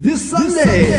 This Sunday.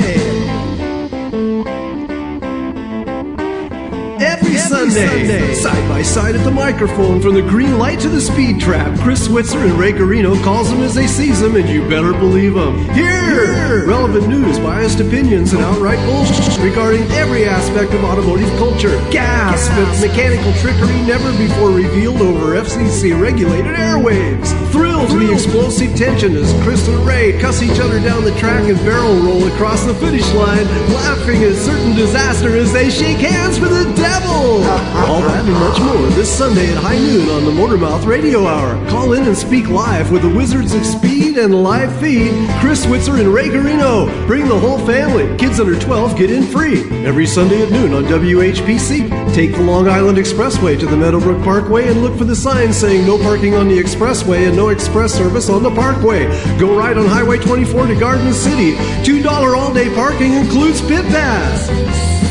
Every Sunday, side by side at the microphone, from the green light to the speed trap, Chris Switzer and Ray Garino calls them as they sees them, and you better believe them. Here, relevant news, biased opinions, and outright bullshit regarding every aspect of automotive culture. Gasp at mechanical trickery never before revealed over FCC-regulated airwaves. Thrill to the explosive tension as Chris and Ray cuss each other down the track and barrel roll across the finish line, laughing at certain disaster as they shake hands for the devil. All that and much more this Sunday at high noon on the Motormouth Radio Hour. Call in and speak live with the Wizards of Speed and live feed, Chris Switzer and Ray Garino. Bring the whole family. Kids under 12 get in free. Every Sunday at noon on WHPC. Take the Long Island Expressway to the Meadowbrook Parkway and look for the sign saying no parking on the expressway and no express service on the parkway. Go right on Highway 24 to Garden City. $2 all-day parking includes pit pass.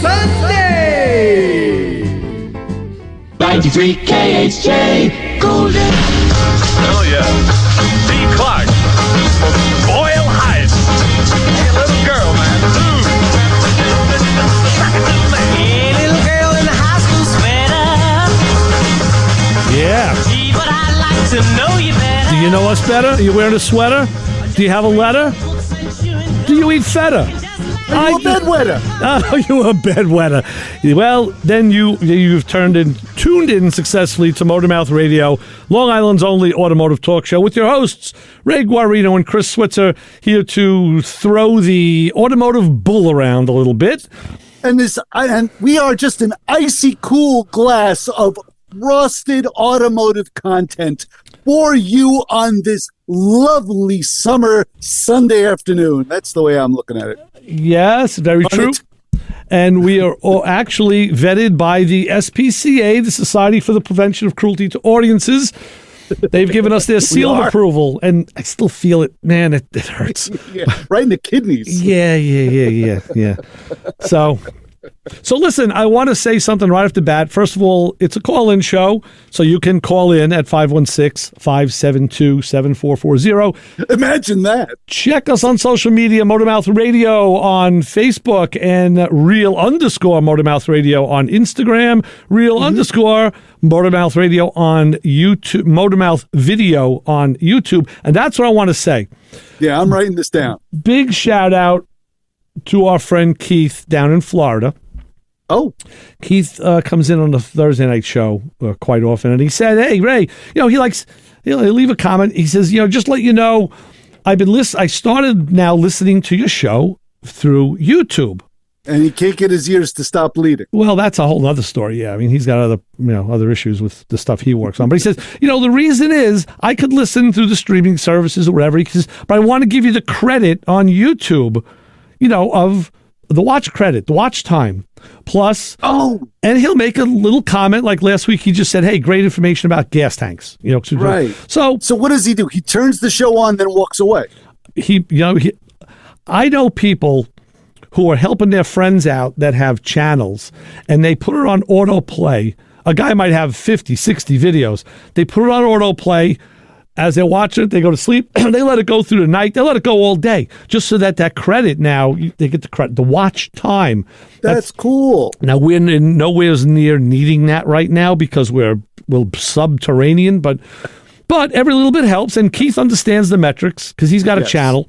Sunday! 93 KHJ Golden. Oh yeah. D. Clark. Boyle Heights. Hey, little girl, man. Hey, little girl in the high school sweater. Yeah. Gee, but I'd like to know you better. Do you know us better? Are you wearing a sweater? Do you have a letter? Do you eat feta? Are you a bedwetter? Oh, you're a bedwetter. Well, then you've tuned in successfully to Motormouth Radio, Long Island's only automotive talk show, with your hosts, Ray Guarino and Chris Switzer, here to throw the automotive bull around a little bit. And we are just an icy cool glass of frosted automotive content for you on this lovely summer Sunday afternoon. That's the way I'm looking at it. Yes, very true. And we are all actually vetted by the SPCA, the Society for the Prevention of Cruelty to Audiences. They've given us their seal of approval, and I still feel it. Man, it hurts. Yeah, right in the kidneys. Yeah. So listen, I want to say something right off the bat. First of all, it's a call-in show, so you can call in at 516-572-7440. Imagine that. Check us on social media, Motormouth Radio on Facebook, and real_Motormouth Radio on Instagram, real_ Motormouth Radio on YouTube, Motormouth Video on YouTube. And that's what I want to say. Yeah, I'm writing this down. Big shout out to our friend Keith down in Florida. Oh, Keith comes in on the Thursday night show quite often, and he said, "Hey, Ray, he'll leave a comment. He says, just let you know, I started now listening to your show through YouTube." And he can't get his ears to stop bleeding. Well, that's a whole other story. Yeah, I mean, he's got other issues with the stuff he works on. But he says, the reason is I could listen through the streaming services or whatever. He says, but I want to give you the credit on YouTube, of the watch credit, the watch time. Plus, and he'll make a little comment like last week. He just said, "Hey, great information about gas tanks." Right. So what does he do? He turns the show on, then walks away. I know people who are helping their friends out that have channels, and they put it on autoplay. A guy might have 50, 60 videos. They put it on autoplay. As they watch it, they go to sleep. They let it go through the night. They let it go all day, just so that credit now, they get the credit, the watch time. That's cool. Now, we're nowhere near needing that right now because we're subterranean, but every little bit helps. And Keith understands the metrics because he's got a channel.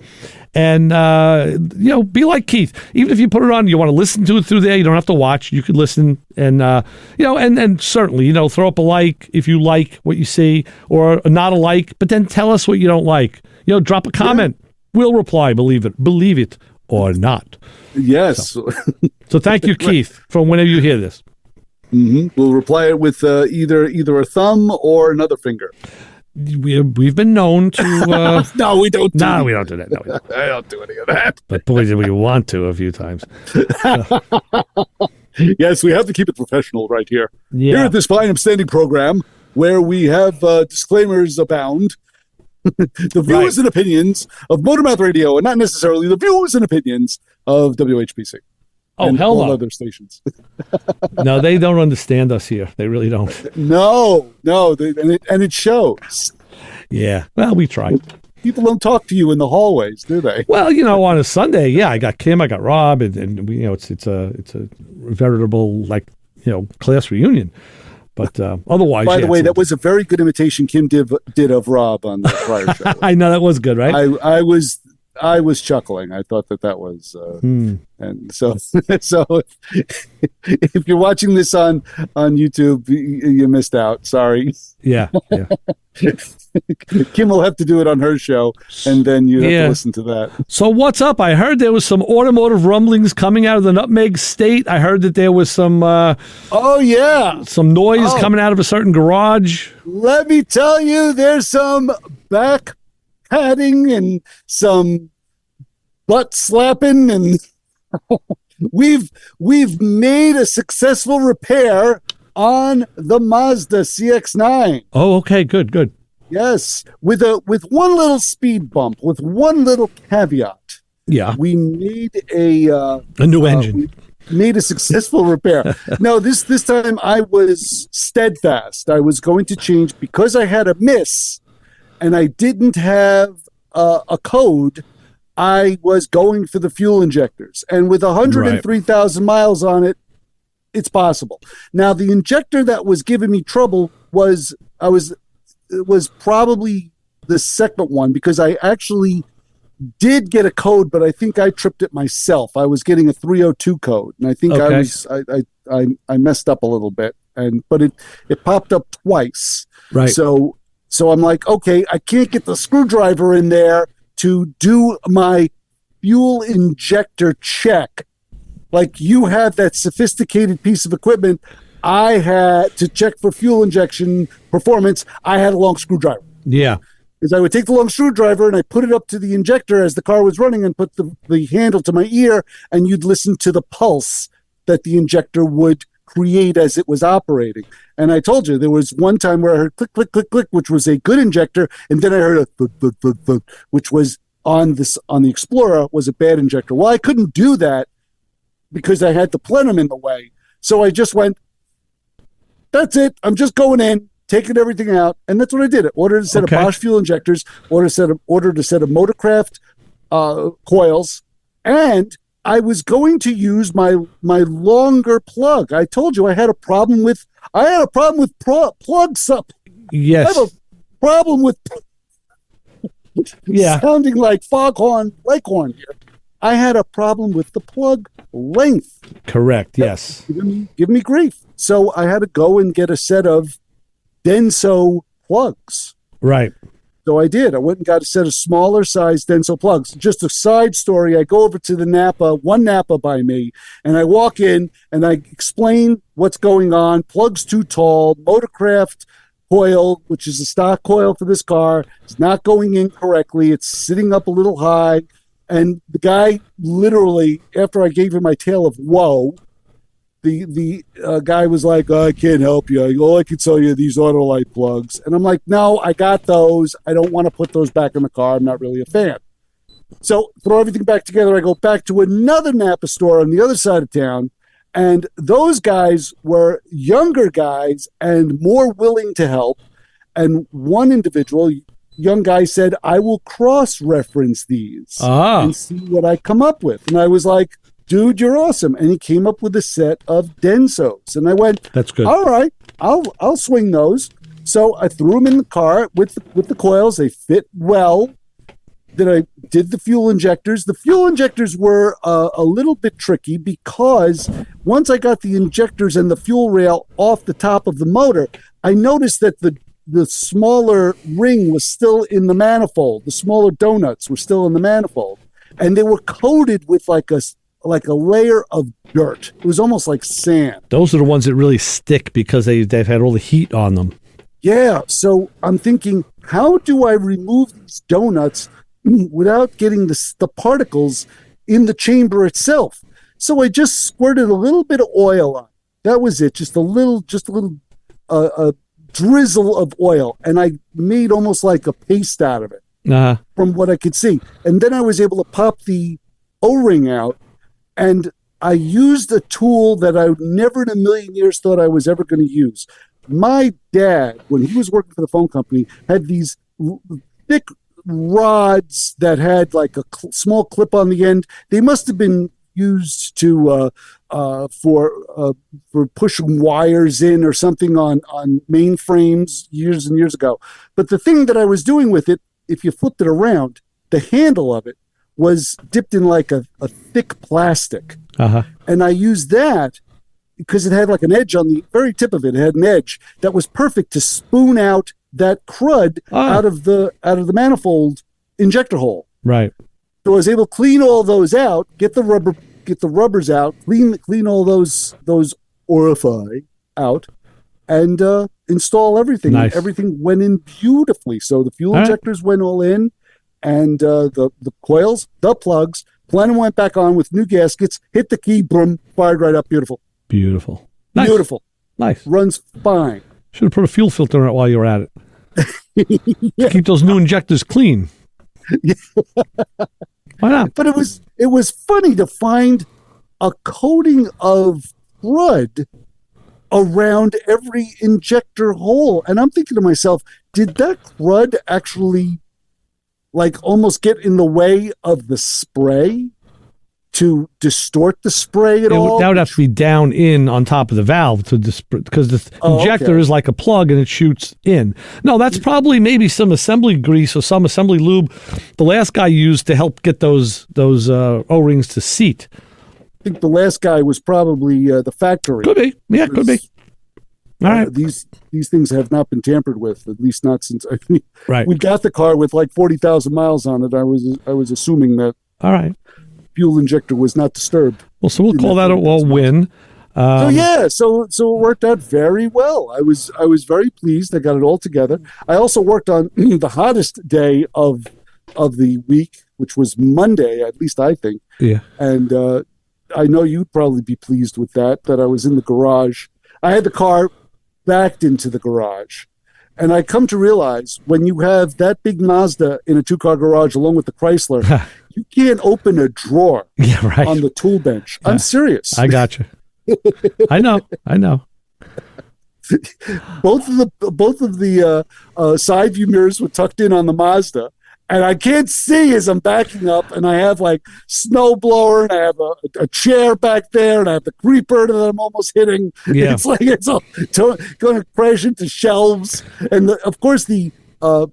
And, be like Keith. Even if you put it on, you want to listen to it through there, you don't have to watch. You could listen and, and certainly, throw up a like if you like what you see, or not a like, but then tell us what you don't like. Drop a comment. Yeah. We'll reply, believe it or not. Yes. So thank you, Keith, for whenever you hear this. Mm-hmm. We'll reply it with either a thumb or another finger. We've been known to... No, we don't do that. We don't do that. No, we don't. I don't do any of that. But boy, did we want to a few times. Yes, we have to keep it professional right here. Yeah. Here at this fine upstanding program, where we have disclaimers abound, the views and opinions of Motormouth Radio, and not necessarily the views and opinions of WHPC. Oh, hell no. All other stations. No, they don't understand us here. They really don't. No, and it shows. Yeah. Well, we try. People don't talk to you in the hallways, do they? Well, on a Sunday, yeah, I got Kim, I got Rob, and we, it's a veritable class reunion. But otherwise, by the way, that was a very good imitation Kim did of Rob on the prior show. I know that was good, right? I was chuckling. I thought that was, and so if you're watching this on YouTube, you missed out. Sorry. Yeah. Kim will have to do it on her show, and then you have to listen to that. So what's up? I heard there was some automotive rumblings coming out of the Nutmeg State. I heard that there was some some noise coming out of a certain garage. Let me tell you, there's some back patting and some butt slapping, and we've made a successful repair on the Mazda CX-9. Oh, okay, good. Yes, with one little speed bump, with one little caveat. Yeah, we made a new engine. We made a successful repair. No, this time I was steadfast. I was going to change because I had a miss, and I didn't have a code. I was going for the fuel injectors, and with 103,000 miles on it, it's possible. Now, the injector that was giving me trouble was probably the second one, because I actually did get a code, but I think I tripped it myself. I was getting a 302 code, and I think I messed up a little bit, but it popped up twice. Right. So I'm like, okay, I can't get the screwdriver in there to do my fuel injector check. Like, you have that sophisticated piece of equipment. I had to check for fuel injection performance. I had a long screwdriver. Yeah. Because I would take the long screwdriver and I put it up to the injector as the car was running and put the handle to my ear, and you'd listen to the pulse that the injector would create as it was operating. And I told you, there was one time where I heard click, click, click, click, which was a good injector, and then I heard a thud, thud, thud, thud, which was on the Explorer was a bad injector. Well, I couldn't do that because I had the plenum in the way. So I just went, that's it. I'm just going in, taking everything out. And that's what I did. I ordered a set of Bosch fuel injectors, ordered a set of Motorcraft coils, and I was going to use my longer plug. I told you I had a problem with plugs up. Yes. I have a problem with sounding like Foghorn Leghorn here. I had a problem with the plug length. Correct, yes. Give me grief. So I had to go and get a set of Denso plugs. Right. So I did. I went and got a set of smaller size Denso plugs. Just a side story, I go over to the Napa, one Napa by me, and I walk in and I explain what's going on. Plug's too tall, Motorcraft coil, which is a stock coil for this car, is not going in correctly. It's sitting up a little high. And the guy literally, after I gave him my tale of woe, the guy was like, I can't help you. All I can tell you are these Autolite plugs. And I'm like, no, I got those. I don't want to put those back in the car. I'm not really a fan. So throw everything back together. I go back to another Napa store on the other side of town. And those guys were younger guys and more willing to help. And one individual, young guy, said, I will cross-reference these and see what I come up with. And I was like, dude, you're awesome. And he came up with a set of Densos. And I went, that's good. All right, I'll swing those. So I threw them in the car with the coils. They fit well. Then I did the fuel injectors. The fuel injectors were a little bit tricky because once I got the injectors and the fuel rail off the top of the motor, I noticed that the smaller ring was still in the manifold. The smaller donuts were still in the manifold. And they were coated with like a layer of dirt. It was almost like sand. Those are the ones that really stick because they've had all the heat on them. Yeah. So I'm thinking, how do I remove these donuts without getting the particles in the chamber itself? So I just squirted a little bit of oil on. That was it. Just a little drizzle of oil. And I made almost like a paste out of it from what I could see. And then I was able to pop the O-ring out. And I used a tool that I never in a million years thought I was ever going to use. My dad, when he was working for the phone company, had these thick rods that had like a small clip on the end. They must have been used to for pushing wires in or something on mainframes years and years ago. But the thing that I was doing with it, if you flipped it around, the handle of it was dipped in like a thick plastic. And I used that because it had like an edge on the very tip of it. It had an edge that was perfect to spoon out that crud out of the manifold injector hole. Right. So I was able to clean all those out, get the rubbers out, clean all those orify out, and install everything. Nice. Everything went in beautifully. So the fuel injectors went all in, and the coils, the plugs, plenum went back on with new gaskets, hit the key, boom, fired right up. Beautiful. Beautiful. Nice. Beautiful. Nice. Runs fine. Should have put a fuel filter in it while you were at it. Keep those new injectors clean. Why not? But it was funny to find a coating of crud around every injector hole. And I'm thinking to myself, did that crud actually like almost get in the way of the spray to distort the spray at all? That would have to be down in on top of the valve because the injector is like a plug and it shoots in. No, that's probably maybe some assembly grease or some assembly lube the last guy used to help get those O-rings to seat. I think the last guy was probably the factory. Could be. Yeah, could be. All right. These things have not been tampered with, at least not since right. We got the car with like 40,000 miles on it. I was assuming that all right. fuel injector was not disturbed. Well, so we'll call that a win. So it worked out very well. I was very pleased. I got it all together. I also worked on the hottest day of the week, which was Monday, at least I think. Yeah. And I know you'd probably be pleased with that I was in the garage. I had the car backed into the garage. And I come to realize when you have that big Mazda in a two-car garage along with the Chrysler, you can't open a drawer on the tool bench. I'm serious. I got you. I know. Both of the side view mirrors were tucked in on the Mazda, and I can't see as I'm backing up, and I have like snow blower, and I have a chair back there, and I have the creeper that I'm almost hitting. Yeah. It's like it's all going to crash into shelves, and of course the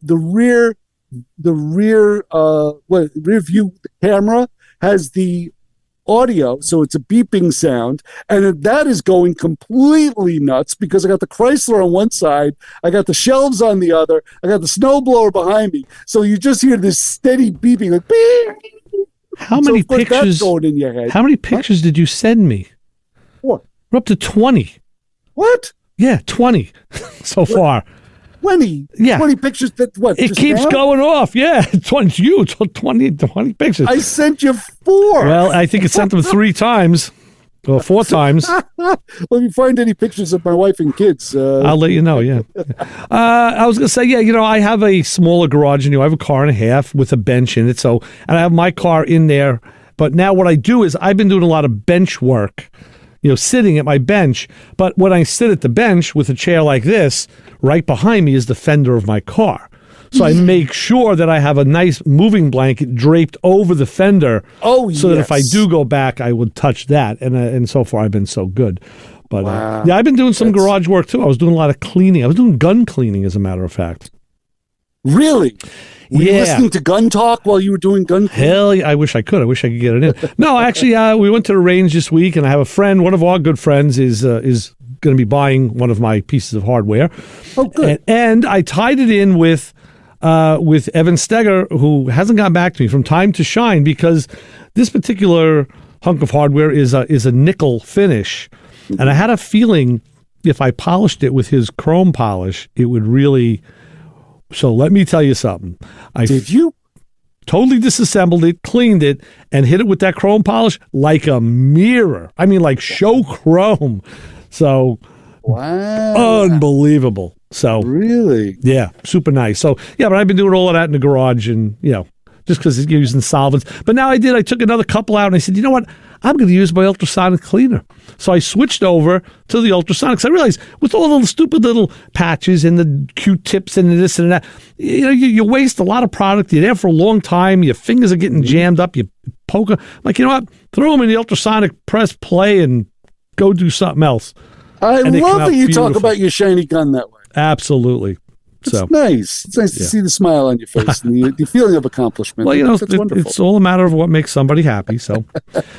rear view camera has the audio, so it's a beeping sound, and that is going completely nuts because I got the Chrysler on one side, I got the shelves on the other, I got the snowblower behind me, so you just hear this steady beeping, like beep. How many pictures? That's going in your head. How many pictures did you send me? What? We're up to 20. What? Yeah, 20 so far. 20? Yeah. 20 pictures that what? It just keeps now? going off. Yeah, 20. You 20 pictures. I sent you 4. Well, I think it sent them 3 times or 4 times. Well, if you find any pictures of my wife and kids, I'll let you know. Yeah. I was gonna say, I have a smaller garage, and I have a car and a half with a bench in it. So, and I have my car in there. But now what I do is I've been doing a lot of bench work. Sitting at my bench. But when I sit at the bench with a chair like this, right behind me is the fender of my car. So I make sure that I have a nice moving blanket draped over the fender. Oh, so that if I do go back, I would touch that. And so far, I've been so good. But wow. I've been doing some garage work too. I was doing a lot of cleaning. I was doing gun cleaning, as a matter of fact. Really? Were you listening to gun talk while you were doing gun cleaning? Hell yeah, I wish I could. I wish I could get it in. No, actually, we went to the range this week, and I have a friend. One of our good friends is going to be buying one of my pieces of hardware. Oh, good. And I tied it in with Evan Steger, who hasn't gotten back to me from time to shine, because this particular hunk of hardware is a nickel finish, and I had a feeling if I polished it with his chrome polish, it would really. So let me tell you something. Did you? Totally disassembled it, cleaned it, and hit it with that chrome polish like a mirror. I mean, like show chrome. So, wow. Unbelievable. So, really? Yeah, super nice. So, yeah, but I've been doing all of that in the garage and, just because you're using solvents. But now I took another couple out and I said, you know what? I'm going to use my ultrasonic cleaner. So I switched over to the ultrasonics. I realized with all the stupid little patches and the Q-tips and this and that, you waste a lot of product. You're there for a long time. Your fingers are getting jammed up. You poke them. Like, you know what? Throw them in the ultrasonic, press play, and go do something else. I love that you talk about your shiny gun that way. Absolutely. It's nice. It's nice to see the smile on your face and the feeling of accomplishment. Well, That's wonderful. it's all a matter of what makes somebody happy. So,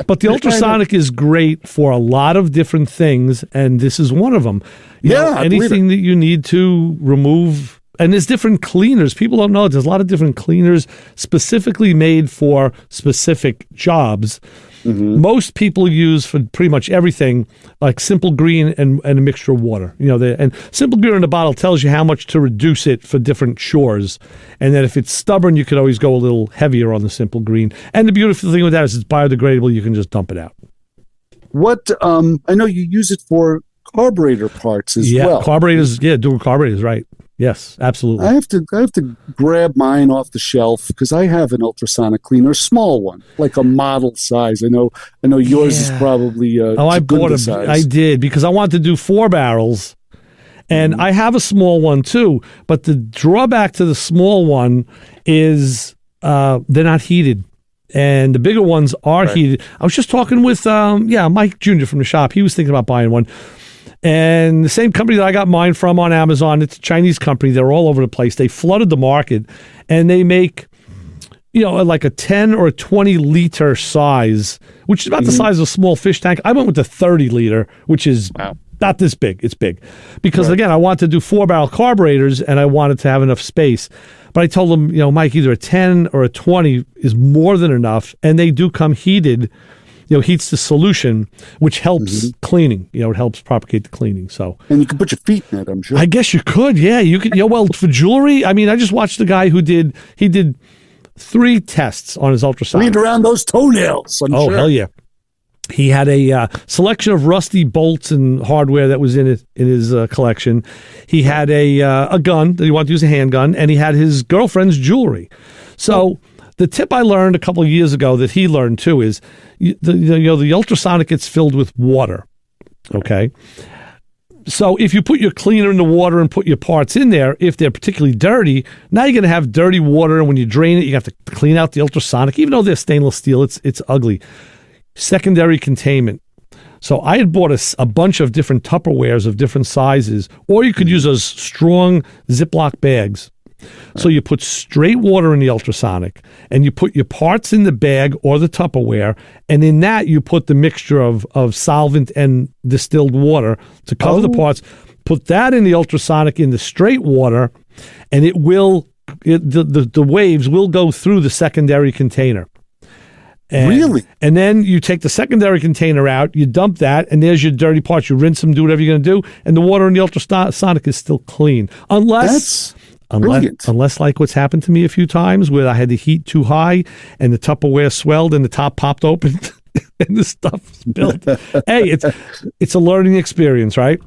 but the ultrasonic is great for a lot of different things, and this is one of them. Anything that you need to remove, and there's different cleaners. People don't know there's a lot of different cleaners specifically made for specific jobs. Mm-hmm. Most people use for pretty much everything, like Simple Green and a mixture of water. And Simple Green in a bottle tells you how much to reduce it for different chores, and that if it's stubborn, you could always go a little heavier on the Simple Green. And the beautiful thing with that is it's biodegradable. You can just dump it out. What I know you use it for carburetor parts as well. Carburetors. Yeah, dual carburetors. Right. Yes, absolutely. I have to grab mine off the shelf because I have an ultrasonic cleaner, a small one, like a model size. I know yours is probably I bought a size. I did because I wanted to do 4 barrels, and I have a small one too. But the drawback to the small one is they're not heated, and the bigger ones are heated. I was just talking with Mike Jr. from the shop. He was thinking about buying one. And the same company that I got mine from on Amazon, it's a Chinese company. They're all over the place. They flooded the market, and they make, like a 10 or a 20 liter size, which is about the size of a small fish tank. I went with the 30 liter, which is not this big. It's big because again, I wanted to do 4-barrel carburetors, and I wanted to have enough space. But I told them, Mike, either a 10 or a 20 is more than enough, and they do come heated. Heats the solution, which helps cleaning. It helps propagate the cleaning. So, and you can put your feet in it, I'm sure. I guess you could. Yeah, you could. Well, for jewelry, I mean, I just watched the guy who did 3 tests on his ultrasonic. Cleaned around those toenails. I'm sure. Hell yeah! He had a selection of rusty bolts and hardware that was in his collection. He had a gun that he wanted to use, a handgun, and he had his girlfriend's jewelry. So. The tip I learned a couple of years ago that he learned too is the ultrasonic gets filled with water. Okay. So if you put your cleaner in the water and put your parts in there, if they're particularly dirty, now you're going to have dirty water. And when you drain it, you have to clean out the ultrasonic. Even though they're stainless steel, it's ugly. Secondary containment. So I had bought a bunch of different Tupperwares of different sizes, or you could use those strong Ziploc bags. So you put straight water in the ultrasonic, and you put your parts in the bag or the Tupperware, and in that you put the mixture of solvent and distilled water to cover the parts. Put that in the ultrasonic in the straight water, and the waves will go through the secondary container. Really? And then you take the secondary container out, you dump that, and there's your dirty parts. You rinse them, do whatever you're going to do, and the water in the ultrasonic is still clean. Unless like what's happened to me a few times where I had the heat too high and the Tupperware swelled and the top popped open and the stuff spilled. Hey, it's a learning experience, right?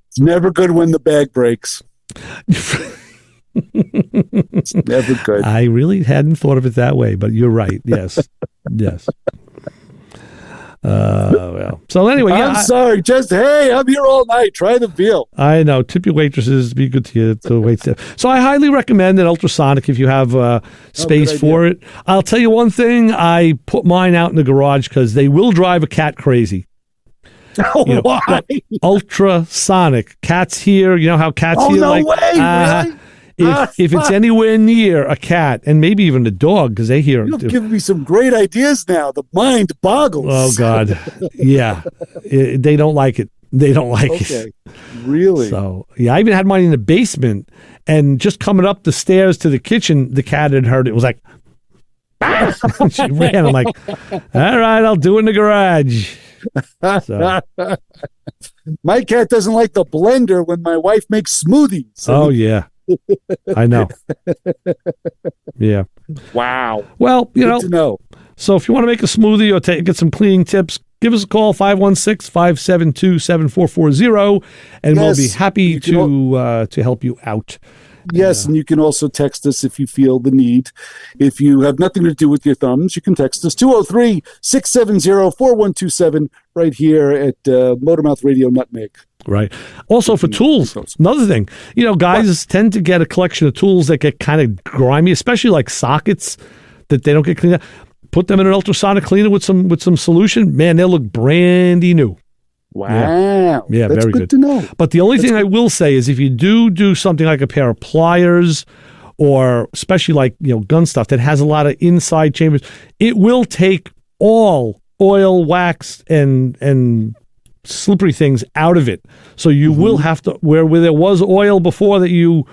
It's never good when the bag breaks. It's never good. I really hadn't thought of it that way, but you're right. Yes. Yes. Well. So anyway, I'm sorry. I'm here all night. Try the veal. I know. Tip your waitresses. Be good to you to wait. So I highly recommend an ultrasonic if you have space for it. I'll tell you one thing. I put mine out in the garage because they will drive a cat crazy. Why? Ultrasonic. Cats here. You know how cats here? No way. Really? If it's anywhere near a cat, and maybe even a dog, because they hear You're giving me some great ideas now. The mind boggles. Oh, God. Yeah. They don't like it. They don't like it. Really? So, yeah, I even had mine in the basement, and just coming up the stairs to the kitchen, the cat had heard it. It was like, she ran. I'm like, all right, I'll do it in the garage. So. My cat doesn't like the blender when my wife makes smoothies. Oh, yeah. I know. Yeah. Wow. Well, Good to know. So if you want to make a smoothie or get some cleaning tips, give us a call, 516-572-7440, and we'll be happy to help you out. Yes, and you can also text us if you feel the need. If you have nothing to do with your thumbs, you can text us 203-670-4127 right here at Motormouth Radio Nutmeg. Right. Also for tools, another thing, guys tend to get a collection of tools that get kind of grimy, especially like sockets that they don't get cleaned up. Put them in an ultrasonic cleaner with some solution. Man, they'll look brandy new. Wow. Yeah, that's very good to know. But the only thing I will say is if you do something like a pair of pliers or especially like, gun stuff that has a lot of inside chambers, it will take all oil, wax, and slippery things out of it. So you will have to, where there was oil before that you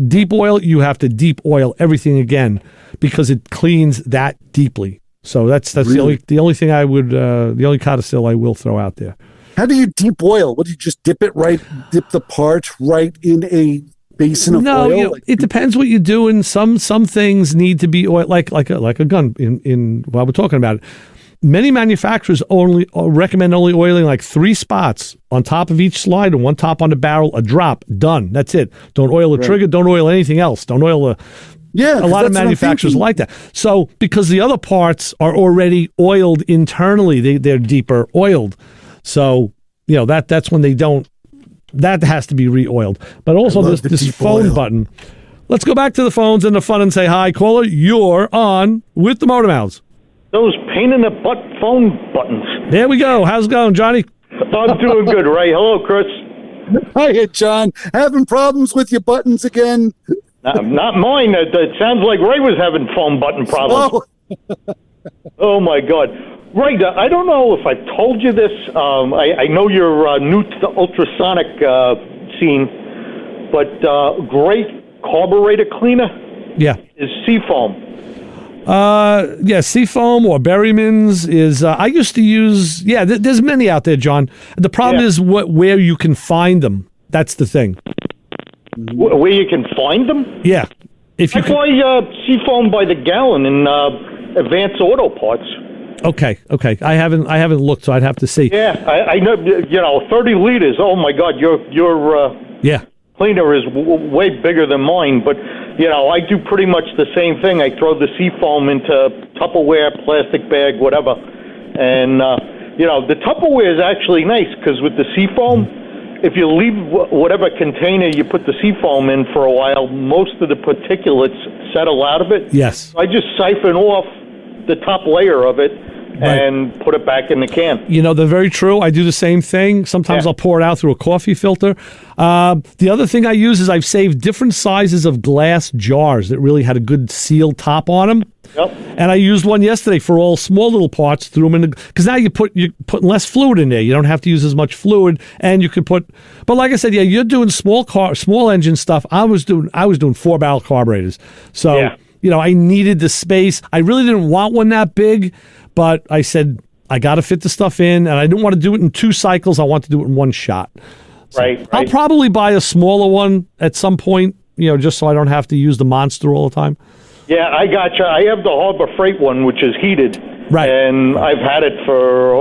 deep oil, you have to deep oil everything again because it cleans that deeply. So that's really? the only thing I would the only codicil I will throw out there. How do you deep oil? What do you just dip the part right in a basin of oil? No, it depends what you're doing. Some things need to be oil, like a gun. In while we're talking about it, many manufacturers recommend only oiling like 3 spots on top of each slide and 1 top on the barrel. A drop, done. That's it. Don't oil the trigger. Don't oil anything else. Don't oil the. Yeah, a lot of manufacturers like that. So because the other parts are already oiled internally, they're deeper oiled. So that's when they don't. That has to be re-oiled. But also this phone button. Let's go back to the phones and the fun and say hi, caller. You're on with the Motor Mouths. Those pain in the butt phone buttons. There we go. How's it going, Johnny? I'm doing good, Ray. Hello, Chris. Hi, John. Having problems with your buttons again? Not mine. It sounds like Ray was having phone button problems. Oh my God. Ray, I don't know if I've told you this. I know you're new to the ultrasonic scene, but great carburetor cleaner is Seafoam. Seafoam or Berryman's is. I used to use. There's many out there, John. The problem is where you can find them. That's the thing. Where you can find them? Yeah. If you buy Seafoam by the gallon in Advanced Auto Parts. Okay. I haven't looked, so I'd have to see. Yeah, I know. 30 liters. Oh my God, your cleaner is way bigger than mine. But I do pretty much the same thing. I throw the Seafoam into Tupperware, plastic bag, whatever. And the Tupperware is actually nice because with the Seafoam, if you leave whatever container you put the Seafoam in for a while, most of the particulates settle out of it. Yes. I just siphon off the top layer of it and put it back in the can. They're very true. I do the same thing. Sometimes I'll pour it out through a coffee filter. The other thing I use is I've saved different sizes of glass jars that really had a good sealed top on them. Yep. And I used one yesterday for all small little parts. Threw them in because now you're putting less fluid in there. You don't have to use as much fluid, and you can put. But like I said, you're doing small engine stuff. I was doing 4-barrel carburetors. So I needed the space. I really didn't want one that big, but I said I got to fit the stuff in, and I didn't want to do it in 2 cycles. I want to do it in 1 shot. So right. I'll probably buy a smaller one at some point. Just so I don't have to use the monster all the time. Yeah, I gotcha. I have the Harbor Freight one, which is heated. Right. And I've had it for,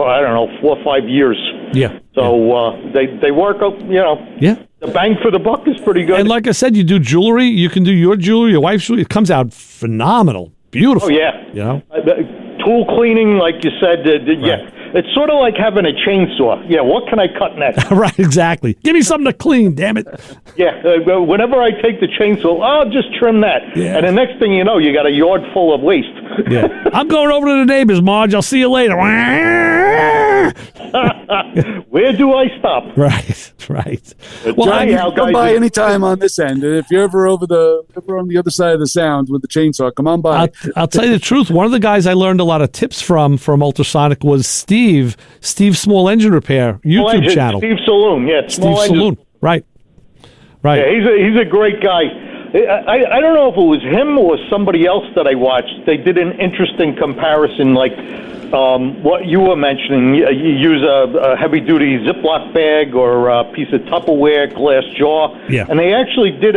4 or 5 years. Yeah. So they work up, Yeah. The bang for the buck is pretty good. And like I said, you do jewelry. You can do your jewelry, your wife's jewelry. It comes out phenomenal. Beautiful. Oh, yeah. Tool cleaning, like you said, it's sort of like having a chainsaw. Yeah, what can I cut next? Right, exactly. Give me something to clean, damn it. Yeah, whenever I take the chainsaw, I'll just trim that. Yeah. And the next thing you know, you got a yard full of waste. Yeah. I'm going over to the neighbors, Marge. I'll see you later. Where do I stop? Right. Well, John, you can come by anytime on this end. And if you're ever on the other side of the sound with the chainsaw, come on by. I'll tell you the truth. One of the guys I learned a lot of tips from Ultrasonic was Steve Small Engine Repair YouTube channel. Steve Saloon, yeah. Steve Saloon, right. Yeah, he's a great guy. I don't know if it was him or somebody else that I watched. They did an interesting comparison, like what you were mentioning. You use a heavy-duty Ziploc bag or a piece of Tupperware, glass jar. Yeah. And they actually did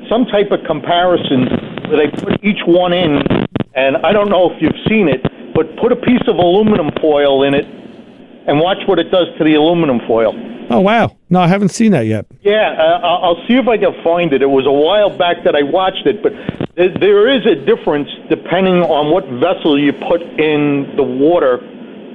some type of comparison where they put each one in, and I don't know if you've seen it, but put a piece of aluminum foil in it and watch what it does to the aluminum foil. Oh, wow. No, I haven't seen that yet. Yeah, I'll see if I can find it. It was a while back that I watched it, but there is a difference depending on what vessel you put in the water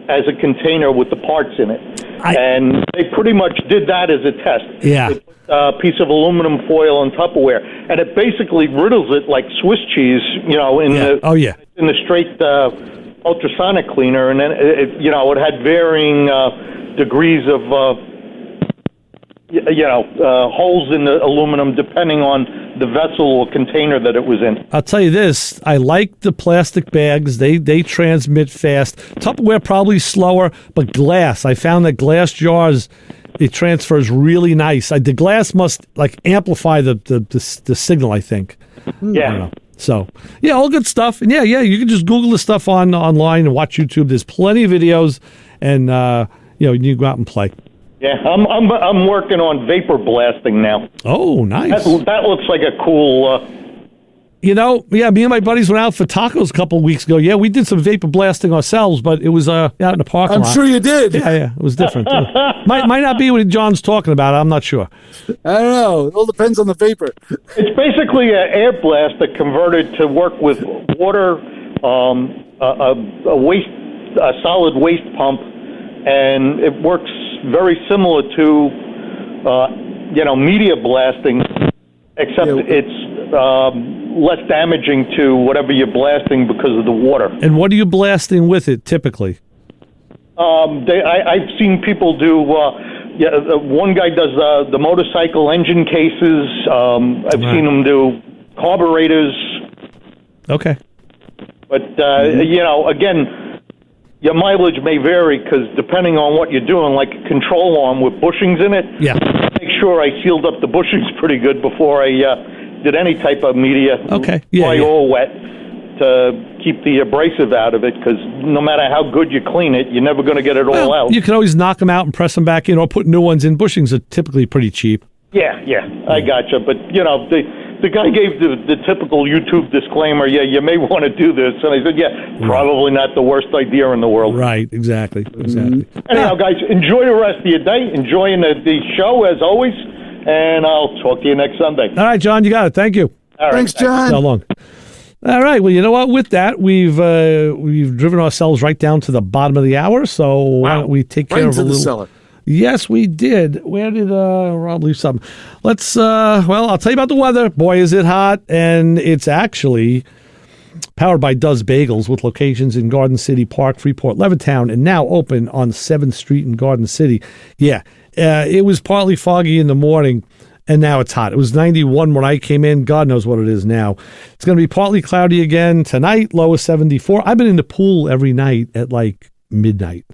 as a container with the parts in it. And they pretty much did that as a test. Yeah. They put a piece of aluminum foil on Tupperware, and it basically riddles it like Swiss cheese, in the straight ultrasonic cleaner, and then it had varying degrees of holes in the aluminum depending on the vessel or container that it was in. I'll tell you this, I like the plastic bags. They transmit fast. Tupperware probably slower, but glass. I found that glass jars, it transfers really nice. The glass must amplify the signal, I think. Yeah. I don't know. So, yeah, all good stuff. And yeah, you can just Google the stuff online and watch YouTube. There's plenty of videos, and you can go out and play. Yeah, I'm working on vapor blasting now. Oh, nice. That looks like a cool. Me and my buddies went out for tacos a couple of weeks ago. Yeah, we did some vapor blasting ourselves, but it was out in the parking lot. I'm sure you did. Yeah, it was different. might not be what John's talking about. I'm not sure. I don't know. It all depends on the vapor. It's basically an air blast that converted to work with water, a solid waste pump, and it works very similar to media blasting, except it's less damaging to whatever you're blasting because of the water. And what are you blasting with it typically? I've seen people do. One guy does the motorcycle engine cases. I've seen them do carburetors. Okay. But again, your mileage may vary because depending on what you're doing, like a control arm with bushings in it. Yeah. Make sure I sealed up the bushings pretty good before I did any type of media. Okay. Yeah. All wet to keep the abrasive out of it, because no matter how good you clean it, you're never going to get it all out. You can always knock them out and press them back in, or put new ones in. Bushings are typically pretty cheap. Yeah, I gotcha. But the guy gave the typical YouTube disclaimer. Yeah, you may want to do this, and I said, probably not the worst idea in the world. Right. Exactly. Anyhow, guys, enjoy the rest of your day. Enjoying the show as always, and I'll talk to you next Sunday. All right, John, you got it. Thank you. All right, thanks, John. So long. All right. Well, you know what? With that, we've driven ourselves right down to the bottom of the hour. So why don't we take care of a little? Cellar. Yes, we did. Where did Rob leave something? Let's. I'll tell you about the weather. Boy, is it hot, and it's actually powered by Does Bagels, with locations in Garden City Park, Freeport, Levittown, and now open on 7th Street in Garden City. Yeah, it was partly foggy in the morning. And now it's hot. It was 91 when I came in. God knows what it is now. It's going to be partly cloudy again tonight, low of 74. I've been in the pool every night at like midnight.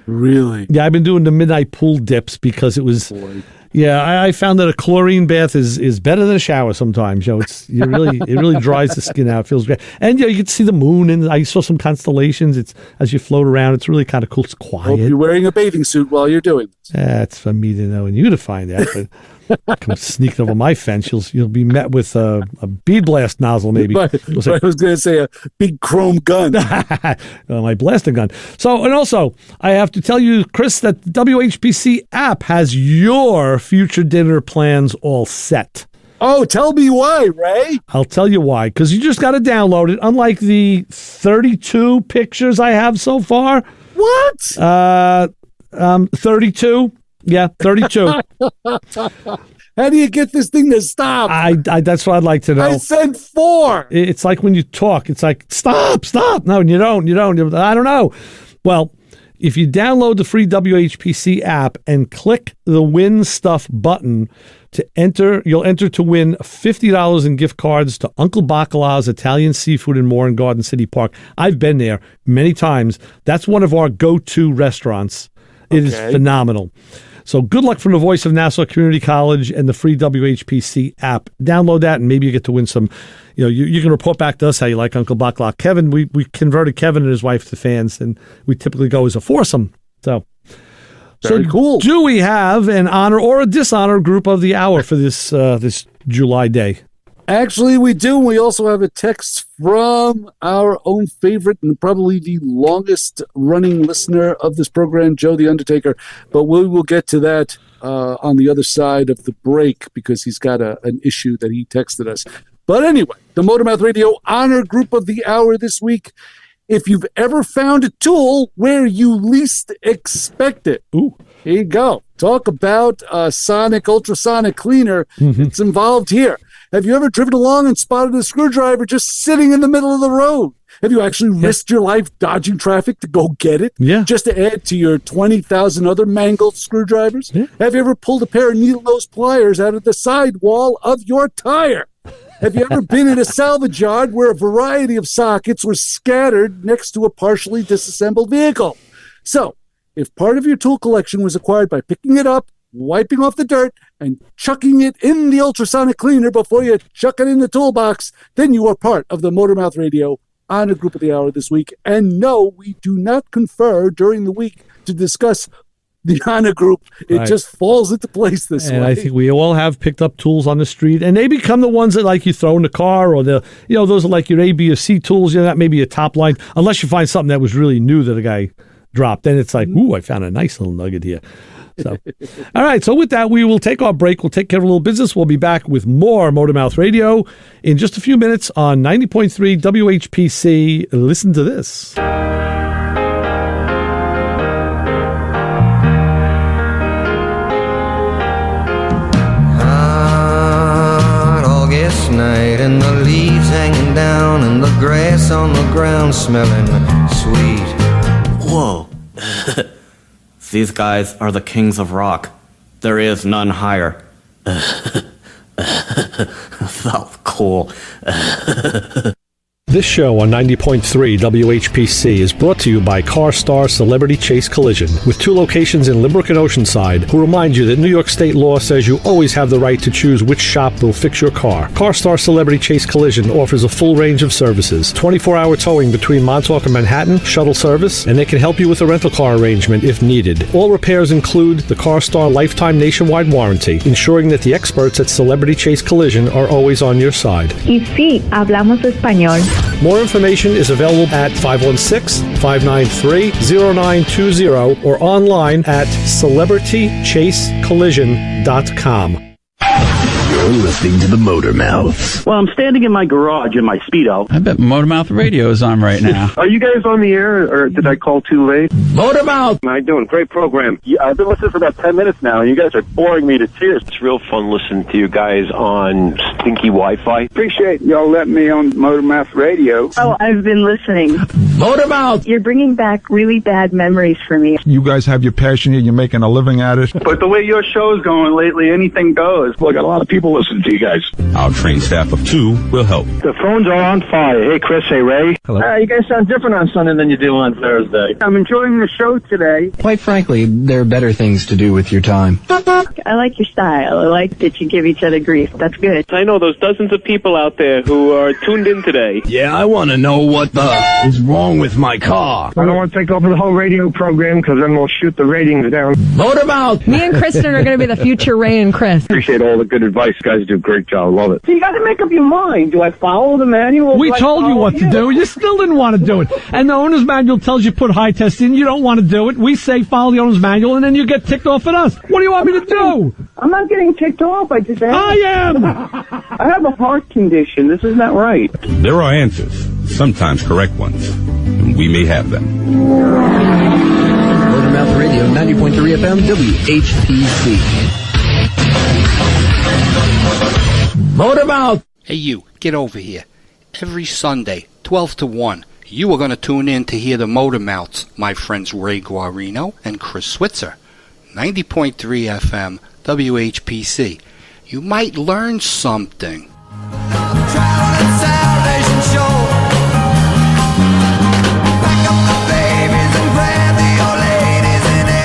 Really? Yeah, I've been doing the midnight pool dips because it was... Boy. Yeah, I found that a chlorine bath is better than a shower sometimes. It really dries the skin out. It feels great. And you can see the moon, and I saw some constellations. It's as you float around. It's really kind of cool. It's quiet. Hope you're wearing a bathing suit while you're doing this. That's for me to know and you to find out. But come sneaking over my fence, you'll be met with a bead blast nozzle, maybe. I was going to say a big chrome gun. My blasting gun. So, and also, I have to tell you, Chris, that the WHPC app has your future dinner plans all set. Oh, tell me why, Ray. I'll tell you why. Because you just got to download it. Unlike the 32 pictures I have so far. What? 32. Yeah, 32. How do you get this thing to stop? I that's what I'd like to know. I said 4. It's like when you talk, it's like, stop. No, and you don't. I don't know. Well, if you download the free WHPC app and click the Win Stuff button to enter, you'll enter to win $50 in gift cards to Uncle Bacala's Italian Seafood and More in Garden City Park. I've been there many times. That's one of our go-to restaurants. It is phenomenal. So good luck from the voice of Nassau Community College and the free WHPC app. Download that, and maybe you get to win some. You can report back to us how you like Uncle Bacala. Kevin, we converted Kevin and his wife to fans, and we typically go as a foursome. So Very cool. Do we have an honor or a dishonor group of the hour for this July day? Actually, we do. We also have a text from our own favorite and probably the longest running listener of this program, Joe the Undertaker. But we will get to that on the other side of the break because he's got an issue that he texted us. But anyway, the Motormouth Radio Honor Group of the Hour this week. If you've ever found a tool where you least expect it. Ooh. Here you go. Talk about a sonic, ultrasonic cleaner that's involved here. Have you ever driven along and spotted a screwdriver just sitting in the middle of the road? Have you actually risked your life dodging traffic to go get it? Yeah. Just to add to your 20,000 other mangled screwdrivers? Yeah. Have you ever pulled a pair of needle-nose pliers out of the sidewall of your tire? Have you ever been in a salvage yard where a variety of sockets were scattered next to a partially disassembled vehicle? So, if part of your tool collection was acquired by picking it up, wiping off the dirt, and chucking it in the ultrasonic cleaner before you chuck it in the toolbox, then you are part of the Motormouth Radio Honor Group of the Hour this week. And no, we do not confer during the week to discuss the Honor Group. It just falls into place this way. And I think we all have picked up tools on the street, and they become the ones that like you throw in the car, or those are like your A, B, or C tools. That may be a top line, unless you find something that was really new that a guy dropped. Then it's like, ooh, I found a nice little nugget here. So, all right. So with that, we will take our break. We'll take care of a little business. We'll be back with more Motormouth Radio in just a few minutes on 90.3 WHPC. Listen to this. Hot August night and the leaves hanging down and the grass on the ground smelling sweet. Whoa. These guys are the kings of rock. There is none higher. So cool. This show on 90.3 WHPC is brought to you by CarStar Celebrity Chase Collision, with 2 locations in Limerick and Oceanside, who remind you that New York state law says you always have the right to choose which shop will fix your car. CarStar Celebrity Chase Collision offers a full range of services, 24-hour towing between Montauk and Manhattan, shuttle service, and they can help you with a rental car arrangement if needed. All repairs include the CarStar Lifetime Nationwide Warranty, ensuring that the experts at Celebrity Chase Collision are always on your side. Y sí, hablamos español. More information is available at 516-593-0920 or online at celebritychasecollision.com. You're listening to the Motormouth. Well, I'm standing in my garage in my Speedo. I bet Motormouth Radio is on right now. Are you guys on the air, or did I call too late? Motormouth! How you doing? Great program. I've been listening for about 10 minutes now, and you guys are boring me to tears. It's real fun listening to you guys on stinky Wi-Fi. Appreciate y'all letting me on Motormouth Radio. Oh, I've been listening. Motormouth! You're bringing back really bad memories for me. You guys have your passion here. You're making a living at it. But the way your show's going lately, anything goes. Well, I got a lot of people listening to you guys. Our trained staff of 2 will help. The phones are on fire. Hey, Chris. Hey, Ray. Hello. You guys sound different on Sunday than you do on Thursday. I'm enjoying the show today. Quite frankly, there are better things to do with your time. I like your style. I like that you give each other grief. That's good. I know those dozens of people out there who are tuned in today. Yeah, I want to know what the is wrong with my car. I don't want to take over the whole radio program because then we'll shoot the ratings down. Motormouth! Me and Kristen are going to be the future Ray and Chris. Appreciate all the good advice. You guys do a great job. Love it. So you got to make up your mind. Do I follow the manual? We told you what to do. You still didn't want to do it. And the owner's manual tells you put high test in. You don't want to do it. We say follow the owner's manual, and then you get ticked off at us. What do you want me to do? I'm not getting ticked off. I just I am. I have a heart condition. This is not right. There are answers, sometimes correct ones, and we may have them. Motormouth Radio, 90.3 FM, WHPC. Motormouth! Hey, you, get over here. Every Sunday, 12 to 1, you are going to tune in to hear the Motormouths, my friends Ray Guarino and Chris Switzer. 90.3 FM, WHPC. You might learn something.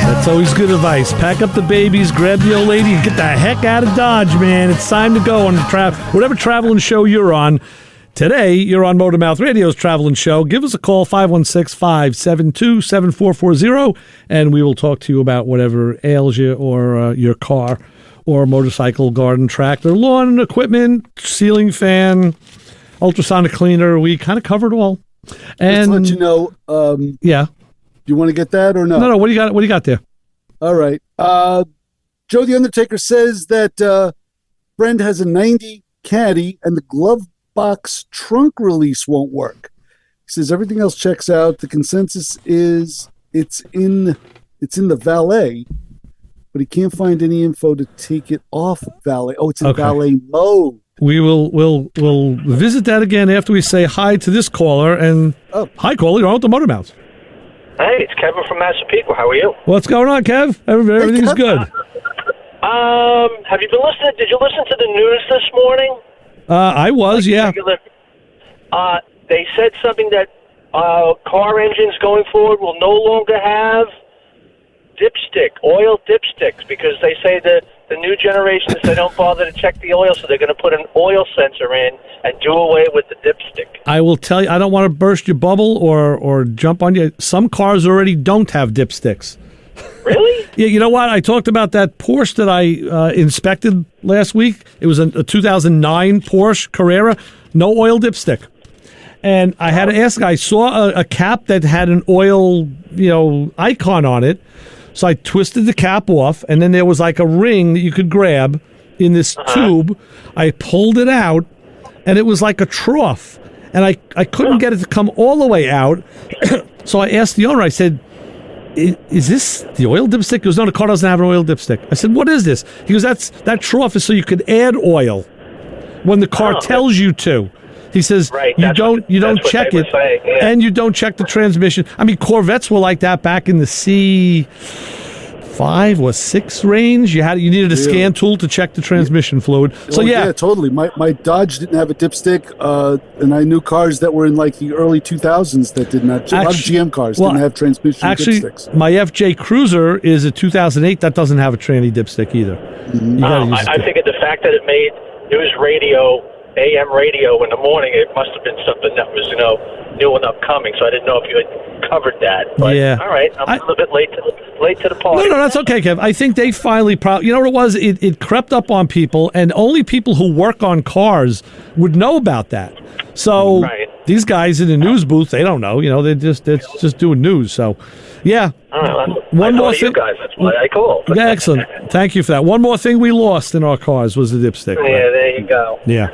That's always good advice. Pack up the babies, grab the old lady, and get the heck out of Dodge, man. It's time to go on the whatever traveling show you're on. Today, you're on Motormouth Radio's traveling show. Give us a call, 516-572-7440, and we will talk to you about whatever ails you or your car or motorcycle garden tractor, lawn equipment, ceiling fan, ultrasonic cleaner. We kind of covered all. And just to let you know, yeah. Do you want to get that or no? No. What do you got? What do you got there? All right. Joe the Undertaker says that Brent has a 90 caddy and the glove box trunk release won't work. He says everything else checks out. The consensus is it's in the valet, but he can't find any info to take it off valet. Oh, it's in valet mode. We'll visit that again after we say hi to this caller. And hi, caller. You're on with the Motor Mouths. Hey, it's Kevin from Massapequa. How are you? What's going on, Kev? Everything's good. Have you been listening? Did you listen to the news this morning? I was, yeah. They said something that car engines going forward will no longer have oil dipsticks, because they say that the new generations, they don't bother to check the oil, so they're going to put an oil sensor in and do away with the dipstick. I will tell you, I don't want to burst your bubble or jump on you. Some cars already don't have dipsticks. Really? Yeah, you know what? I talked about that Porsche that I inspected last week. It was a 2009 Porsche Carrera, no oil dipstick. And I had to ask, I saw a cap that had an oil, icon on it. So I twisted the cap off, and then there was like a ring that you could grab in this tube. I pulled it out, and it was like a trough. And I couldn't get it to come all the way out. So I asked the owner, I said, is this the oil dipstick? He goes, no, the car doesn't have an oil dipstick. I said, what is this? He goes, that trough is so you could add oil when the car tells you to. He says, you don't check it, and you don't check the transmission. I mean, Corvettes were like that back in the C5 or 6 range. You needed a scan tool to check the transmission fluid. So yeah, totally. My Dodge didn't have a dipstick, and I knew cars that were in like the early 2000s that did not. A lot of GM cars didn't have transmission dipsticks. My FJ Cruiser is a 2008 that doesn't have a tranny dipstick either. Mm-hmm. I figured the fact that it made news radio, AM radio in the morning, it must have been something that was, new and upcoming. So I didn't know if you had covered that. But, all right, I'm a little bit late to the party. No, that's okay, Kev. I think they finally you know what it was? It crept up on people, and only people who work on cars would know about that. So these guys in the news booth, they don't know. They're just doing news. So, yeah. One more thing. You guys, that's why I called. Yeah, excellent. Thank you for that. One more thing we lost in our cars was the dipstick. Yeah, there you go. Yeah.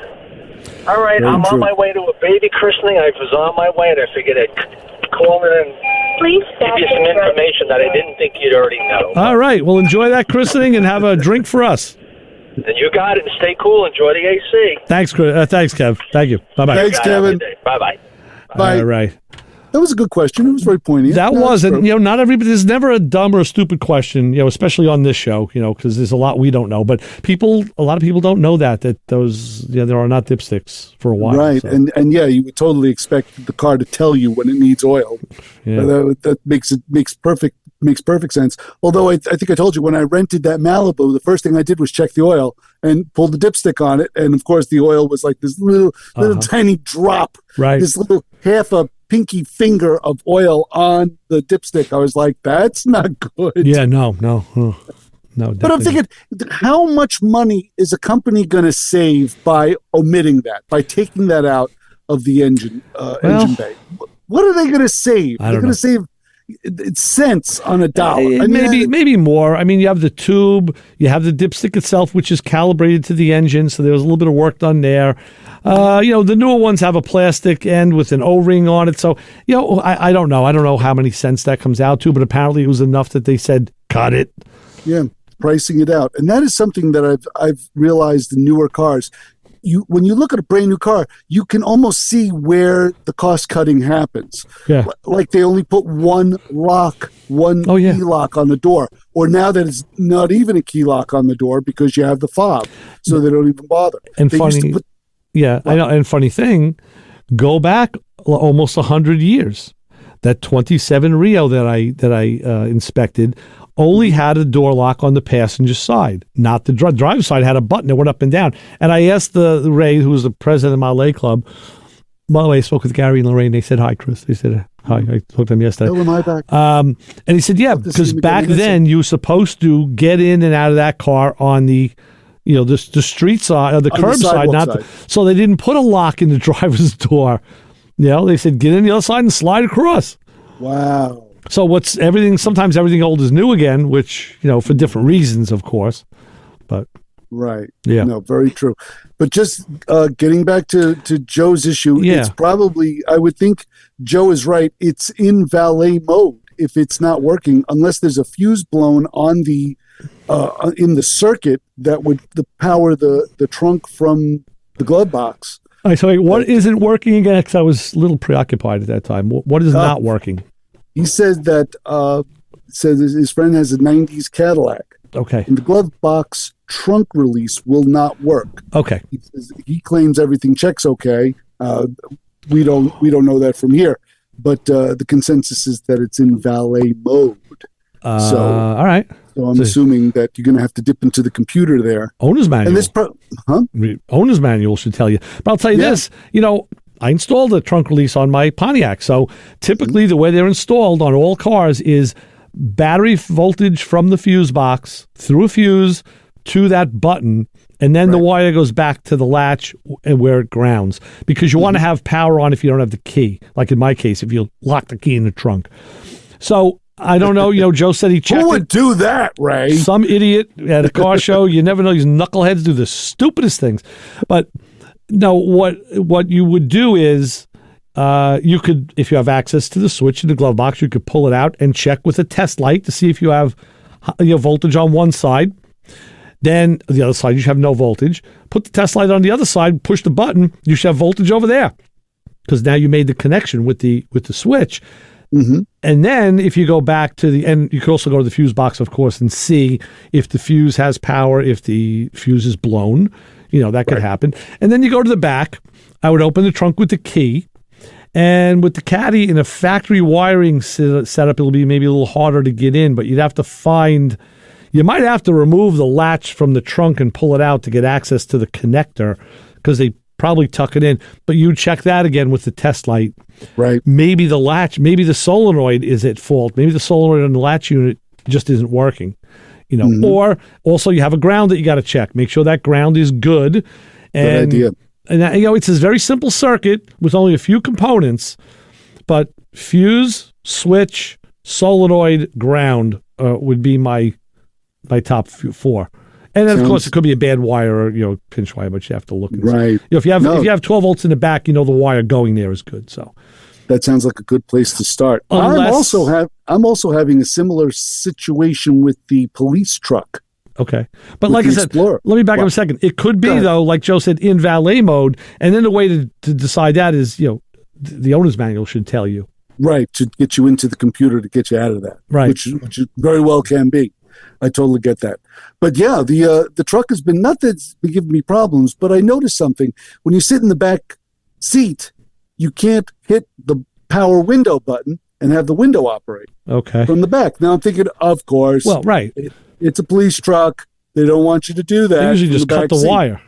All right, I'm on my way to a baby christening. I was on my way, and I figured I'd call in and give you some information that I didn't think you'd already know. All right, well, enjoy that christening and have a drink for us. And you got it. Stay cool. Enjoy the AC. Thanks, Kev. Thank you. Bye-bye. Thanks, Kevin. Bye-bye. Bye. All right. That was a good question. It was very poignant. That was, and not everybody. There's never a dumb or a stupid question, especially on this show, because there's a lot we don't know. But a lot of people don't know that those, there are not dipsticks for a while. Right, so. and you would totally expect the car to tell you when it needs oil. Yeah. That makes perfect sense. Although I think I told you when I rented that Malibu, the first thing I did was check the oil and pull the dipstick on it, and of course the oil was like this little tiny drop, this little half a pinky finger of oil on the dipstick. I was like, that's not good. Yeah, no. But I'm thinking, how much money is a company going to save by omitting that, by taking that out of the engine bay? What are they going to save? They're going to save cents on a dollar. Maybe more. I mean, you have the tube, you have the dipstick itself, which is calibrated to the engine, so there was a little bit of work done there. The newer ones have a plastic end with an O-ring on it, so I don't know. I don't know how many cents that comes out to, but apparently it was enough that they said cut it. Yeah, pricing it out, and that is something that I've realized in newer cars. When you look at a brand new car, you can almost see where the cost cutting happens. Yeah. Like they only put one key lock on the door. Or now that it's not even a key lock on the door because you have the fob. So they don't even bother. And I know. And funny thing, go back almost 100 years. That 27 Rio that I inspected only had a door lock on the passenger side, not the driver's side. Had a button that went up and down. And I asked the Ray, who was the president of my LA club. By the way, I spoke with Gary and Lorraine. They said, hi, Chris. They said, I talked to him yesterday. Tell him I back. And he said, yeah, because back then you were supposed to get in and out of that car on the, the street side, or the curb side, so they didn't put a lock in the driver's door. They said, get in the other side and slide across. Wow. So sometimes everything old is new again, which, for different reasons, of course. But right. Yeah. No, very true. But just getting back to Joe's issue, it's probably, I would think Joe is right. It's in valet mode if it's not working, unless there's a fuse blown on the in the circuit that would power the trunk from the glove box. All right, so what isn't working again? Because I was a little preoccupied at that time. What is not working? He says that his friend has a 90s Cadillac. Okay. And the glove box trunk release will not work. Okay. He claims everything checks okay. We don't know that from here, but the consensus is that it's in valet mode. All right. So I'm assuming that you're going to have to dip into the computer there. Owner's manual. And Owner's manual should tell you. But I'll tell you this, I installed a trunk release on my Pontiac. So typically the way they're installed on all cars is battery voltage from the fuse box through a fuse to that button, and then the wire goes back to the latch where it grounds, because you want to have power on if you don't have the key. Like in my case, if you lock the key in the trunk. So I don't know. Joe said he checked. Who would do that, Ray? Some idiot at a car show. You never know. These knuckleheads do the stupidest things. But no, what you would do is you could, if you have access to the switch in the glove box, you could pull it out and check with a test light to see if you have voltage on one side. Then the other side, you should have no voltage. Put the test light on the other side, push the button, you should have voltage over there, because now you made the connection with the switch. Mm-hmm. And then if you go back to and you could also go to the fuse box, of course, and see if the fuse has power, if the fuse is blown, that could happen. And then you go to the back. I would open the trunk with the key, and with the Caddy in a factory wiring setup, it'll be maybe a little harder to get in, but you might have to remove the latch from the trunk and pull it out to get access to the connector, because they probably tuck it in. But you check that again with the test light. Right. Maybe the latch, maybe the solenoid is at fault. Maybe the solenoid on the latch unit just isn't working. Or also you have a ground that you got to check. Make sure that ground is good. And, good idea. And it's a very simple circuit with only a few components, but fuse, switch, solenoid, ground would be my top four. And then, of course, it could be a bad wire or, pinch wire, but you have to look. Right. If you have 12 volts in the back, the wire going there is good. So that sounds like a good place to start. I'm also having a similar situation with the police truck. Okay. But like I said, let me back up a second. It could be, though, like Joe said, in valet mode. And then the way to decide that is, the owner's manual should tell you. Right. To get you into the computer to get you out of that. Right. Which very well can be. I totally get that. But yeah, the truck has been, not that it's been giving me problems, but I noticed something. When you sit in the back seat, you can't hit the power window button and have the window operate. Okay. From the back. Now I'm thinking, of course. Well, right. It's a police truck. They don't want you to do that. They usually just cut the wire.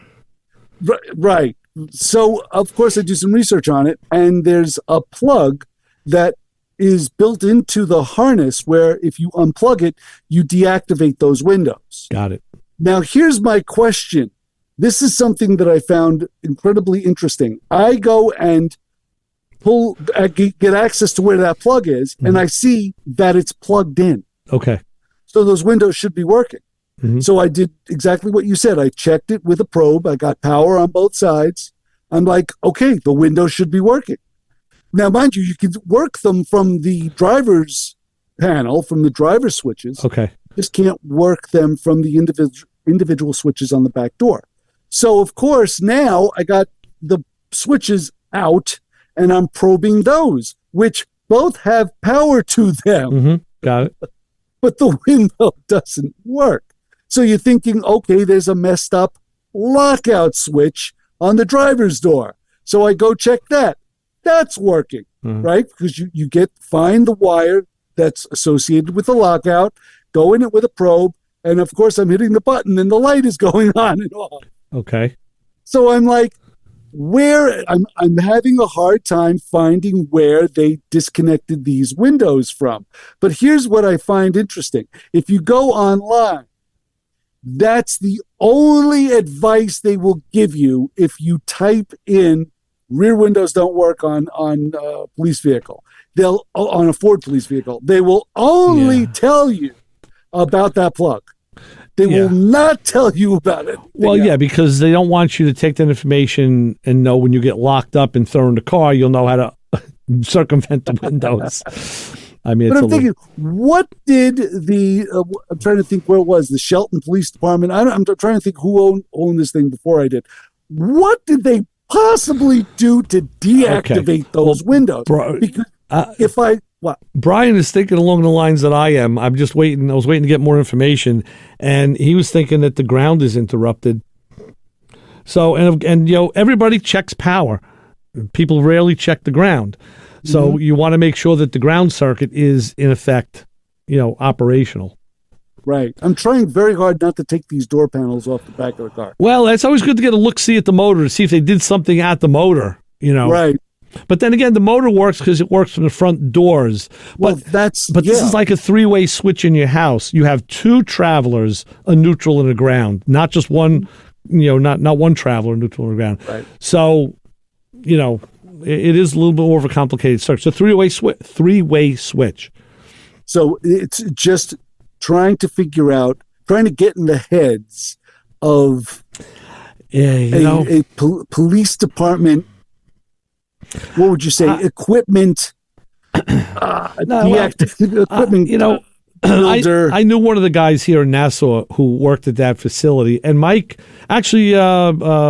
Right. So, of course, I do some research on it, and there's a plug that is built into the harness where if you unplug it, you deactivate those windows. Got it. Now, here's my question. This is something that I found incredibly interesting. I go and get access to where that plug is, and I see that it's plugged in. Okay. So those windows should be working. Mm-hmm. So I did exactly what you said. I checked it with a probe. I got power on both sides. I'm like, okay, the windows should be working. Now, mind you, you can work them from the driver's panel, from the driver's switches. Okay. Just can't work them from the individual switches on the back door. So, of course, now I got the switches out, and I'm probing those, which both have power to them. Mm-hmm. Got it. But the window doesn't work. So you're thinking, okay, there's a messed up lockout switch on the driver's door. So I go check that. That's working, right? Because you find the wire that's associated with the lockout, go in it with a probe, and of course I'm hitting the button and the light is going on and off. Okay. So I'm like, where I'm having a hard time finding where they disconnected these windows from. But here's what I find interesting. If you go online, that's the only advice they will give you if you type in rear windows don't work on a police vehicle. They'll on a Ford police vehicle. They will only tell you about that plug. They will not tell you about it. Well, yeah, because they don't want you to take that information and know when you get locked up and thrown in the car, you'll know how to circumvent the windows. I mean, but I'm thinking, what did I'm trying to think where it was, the Shelton Police Department. I'm trying to think who owned this thing before I did. What did they possibly do to deactivate those windows? Because Brian is thinking along the lines that I am. I was waiting to get more information, and he was thinking that the ground is interrupted. So, and everybody checks power. People rarely check the ground. So you want to make sure that the ground circuit is in effect, operational. Right. I'm trying very hard not to take these door panels off the back of the car. Well, it's always good to get a look-see at the motor to see if they did something at the motor, Right. But then again, the motor works because it works from the front doors. But this is like a three-way switch in your house. You have two travelers, a neutral and a ground, not just one, not one traveler, neutral and a ground. Right. So, it is a little bit more of a complicated search. It's a three-way switch. So it's just trying to get in the heads of a police department. What would you say? Equipment. Equipment. Builder. I knew one of the guys here in Nassau who worked at that facility, and Mike, actually, Parinello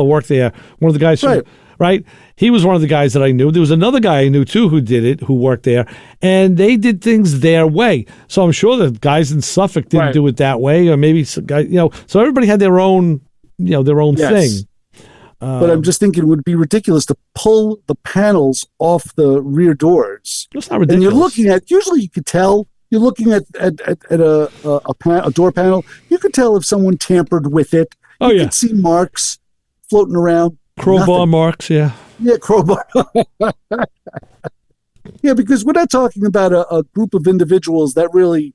worked there. One of the guys, right? He was one of the guys that I knew. There was another guy I knew too who did it, who worked there, and they did things their way. So I'm sure the guys in Suffolk didn't do it that way, or maybe some guy, So everybody had their own, thing. But I'm just thinking it would be ridiculous to pull the panels off the rear doors. That's not ridiculous. And you're looking usually you could tell, you're looking at a door panel, you could tell if someone tampered with it. You could see marks floating around. Crowbar marks, yeah. Yeah, crowbar. Yeah, because we're not talking about a group of individuals that really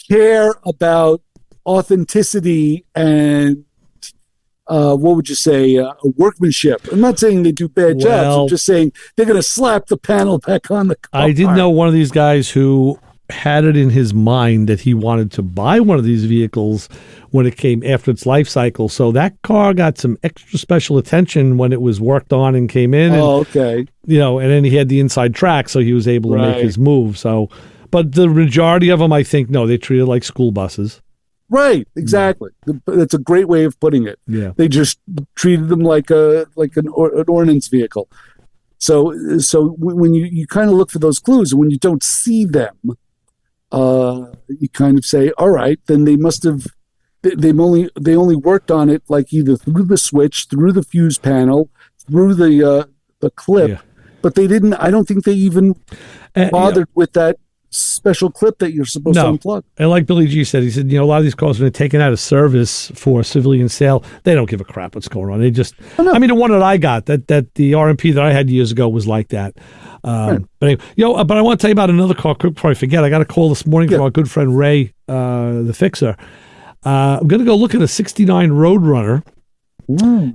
care about authenticity and what would you say, workmanship. I'm not saying they do bad jobs. I'm just saying they're going to slap the panel back on the car. I did know one of these guys who had it in his mind that he wanted to buy one of these vehicles when it came after its life cycle. So that car got some extra special attention when it was worked on and came in. And, okay. And then he had the inside track, so he was able to make his move. So, but the majority of them, I think, no, they treat it like school buses. Right, exactly. That's a great way of putting it. Yeah, they just treated them like an ordnance vehicle. So when you kind of look for those clues, and when you don't see them, you kind of say, all right, then they must have. They only worked on it like either through the switch, through the fuse panel, through the clip, but they didn't. I don't think they even bothered with that special clip that you're supposed to unplug. And like Billy G said, he said, a lot of these cars have been taken out of service for civilian sale. They don't give a crap what's going on. They just, I mean, the one that I got, that the RMP that I had years ago was like that. But anyway, but I want to tell you about another car quick before I forget. I got a call this morning from our good friend Ray, the fixer. I'm going to go look at a 69 Roadrunner.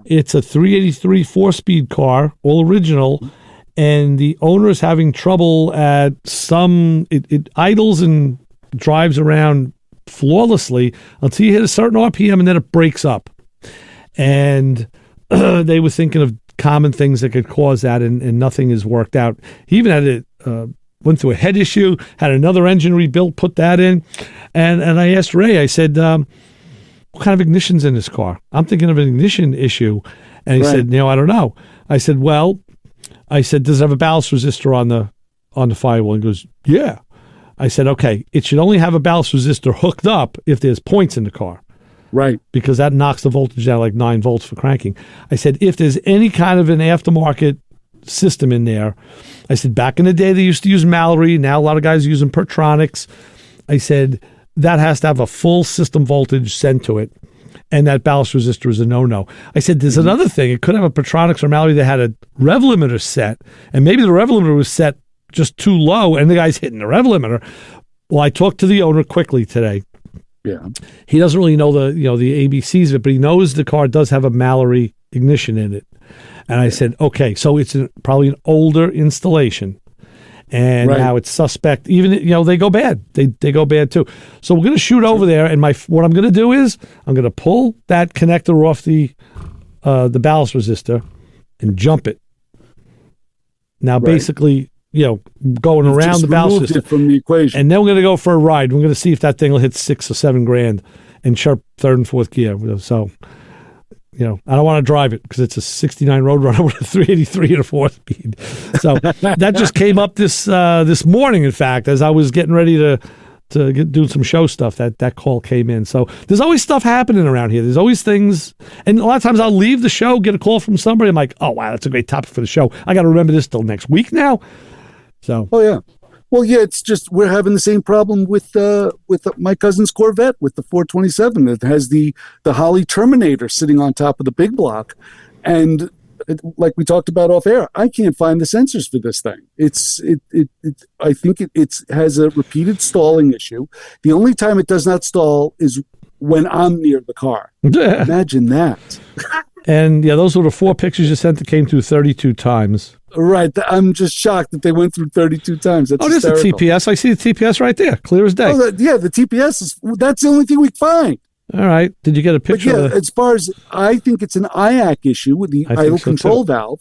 It's a 383 4-speed car, all original. And the owner is having trouble at it idles and drives around flawlessly until you hit a certain RPM and then it breaks up. And they were thinking of common things that could cause that, and nothing has worked out. He even had it, went through a head issue, had another engine rebuilt, put that in. And I asked Ray, I said, what kind of ignition's in this car? I'm thinking of an ignition issue. And he said, I don't know. I said, does it have a ballast resistor on the firewall? He goes, yeah. I said, okay, it should only have a ballast resistor hooked up if there's points in the car. Right. Because that knocks the voltage down like 9 volts for cranking. I said, if there's any kind of an aftermarket system in there, I said, back in the day, they used to use Mallory. Now a lot of guys are using Pertronics. I said, that has to have a full system voltage sent to it. and that ballast resistor is a no-no. I said, there's another thing. It could have a Petronix or Mallory that had a rev limiter set, and maybe the rev limiter was set just too low, and the guy's hitting the rev limiter. Well, I talked to the owner quickly today. Yeah. He doesn't really know the ABCs of it, but he knows the car does have a Mallory ignition in it. And I said, okay, so it's probably an older installation. And now it's suspect. Even, they go bad. They go bad too. So we're going to shoot over there, and what I'm going to do is I'm going to pull that connector off the ballast resistor and jump it. Now, basically, going around the ballast resistor from the equation, and then we're going to go for a ride. We're going to see if that thing will hit $6,000 or $7,000 and chirp third and fourth gear. So, I don't want to drive it because it's a 69 Roadrunner with a 383 and a 4-speed. So that just came up this morning. In fact, as I was getting ready to do some show stuff, that call came in. So there's always stuff happening around here. There's always things, and a lot of times I'll leave the show, get a call from somebody. I'm like, oh wow, that's a great topic for the show. I got to remember this till next week now. So. Oh yeah. Well, yeah, it's just we're having the same problem with my cousin's Corvette with the 427 that has the Holley Terminator sitting on top of the big block, and like we talked about off air, I can't find the sensors for this thing. I think it has a repeated stalling issue. The only time it does not stall is when I'm near the car. Imagine that. And yeah, those were the 4 pictures you sent that came through 32 times. Right. I'm just shocked that they went through 32 times. That's there's the TPS. I see the TPS right there, clear as day. Oh, the TPS that's the only thing we can find. All right. Did you get a picture? But yeah, as far as I think it's an IAC issue with the idle control valve,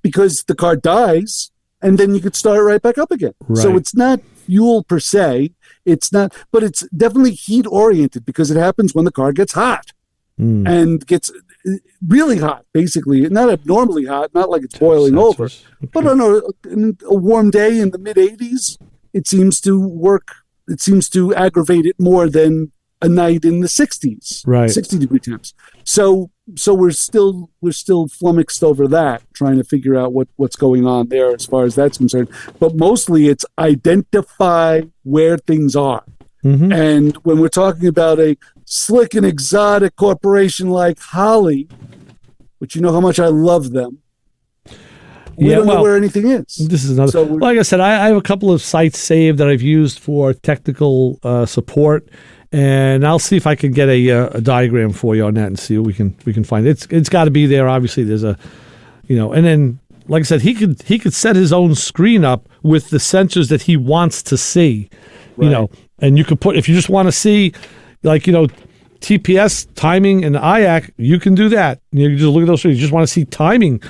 because the car dies and then you could start it right back up again. Right. So it's not fuel per se. It's not, but it's definitely heat oriented because it happens when the car gets hot and gets really hot, basically. Not abnormally hot, not like it's boiling over, but on a warm day in the mid 80s, it seems to work. It seems to aggravate it more than a night in the 60s, right? 60-degree temps. So we're still flummoxed over that, trying to figure out what's going on there as far as that's concerned. But mostly it's identify where things are. Mm-hmm. And when we're talking about a slick and exotic corporation like Holley, which you know how much I love them, we don't know where anything is. This is another. So like I said, I have a couple of sites saved that I've used for technical support, and I'll see if I can get a diagram for you on that and see what we can find. It's got to be there. Obviously, there's a, and then like I said, he could set his own screen up with the sensors that he wants to see, right. And you could put, if you just want to see, TPS timing and IAC, you can do that. You can just look at those. You just want to see timing.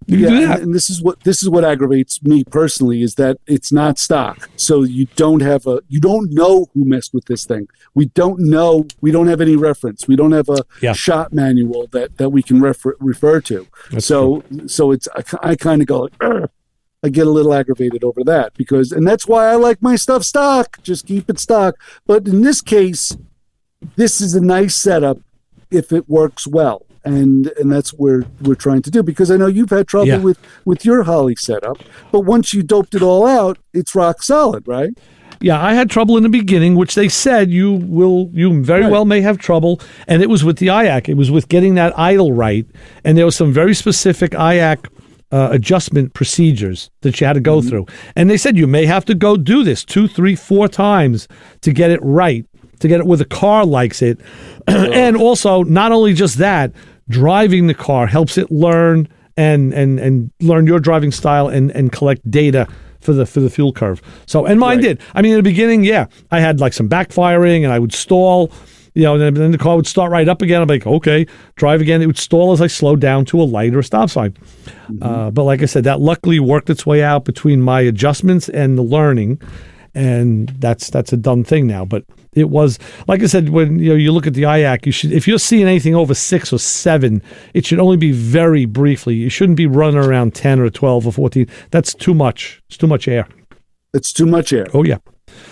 You can do that. And this is what aggravates me personally is that it's not stock. So you don't know who messed with this thing. We don't know. We don't have any reference. We don't have a shop manual that we can refer to. So it's I kind of go like, I get a little aggravated over that and that's why I like my stuff stock. Just keep it stock. But in this case, this is a nice setup if it works well. And that's what we're trying to do, because I know you've had trouble with your Holley setup, but once you doped it all out, it's rock solid, right? Yeah, I had trouble in the beginning, which they said you very well may have trouble, and it was with the IAC. It was with getting that idle right, and there was some very specific IAC adjustment procedures that you had to go through. And they said you may have to go do this 2, 3, 4 times to get it right, to get it where the car likes it. And also, not only just that, driving the car helps it learn and learn your driving style and collect data for the fuel curve. So, and mine did. I mean, in the beginning, I had like some backfiring and I would stall, and then the car would start right up again. I'm like, okay, drive again. It would stall as I slowed down to a light or a stop sign. But like I said, that luckily worked its way out between my adjustments and the learning. And that's a done thing now. But it was, like I said, when you look at the IAC, you should, if you're seeing anything over 6 or 7, it should only be very briefly. You shouldn't be running around 10 or 12 or 14. That's too much. It's too much air. It's too much air. Oh yeah.